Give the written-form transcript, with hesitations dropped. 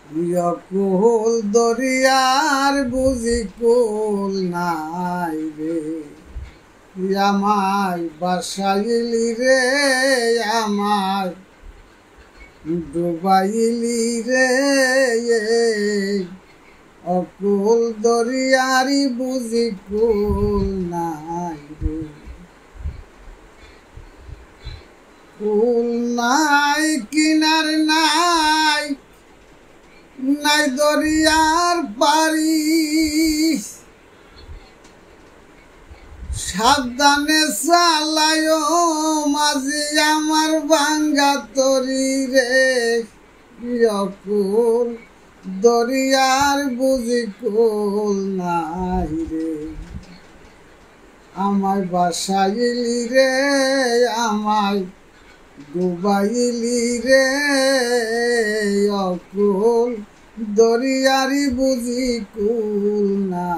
কুল দরিয়ার বুঝি কুল নাই রে, আমায় বাসাইলি রে, আমায় ডুবাইলি রে, অকুল দরিয়ারি বুঝি কুল নাই রে। কুল নাই কিনার নাই, নাই দরিয়ার পারি, সাবধানে চালায় মাঝি আমার ভাঙ্গা তরি রে, অকুল দরিয়ার বুঝি কুল নাই রে, আমায় বাসাইলি রে, আমায় ডুবাইলি রে, অকুল দরিয়ারি বুঝি কুল নাই।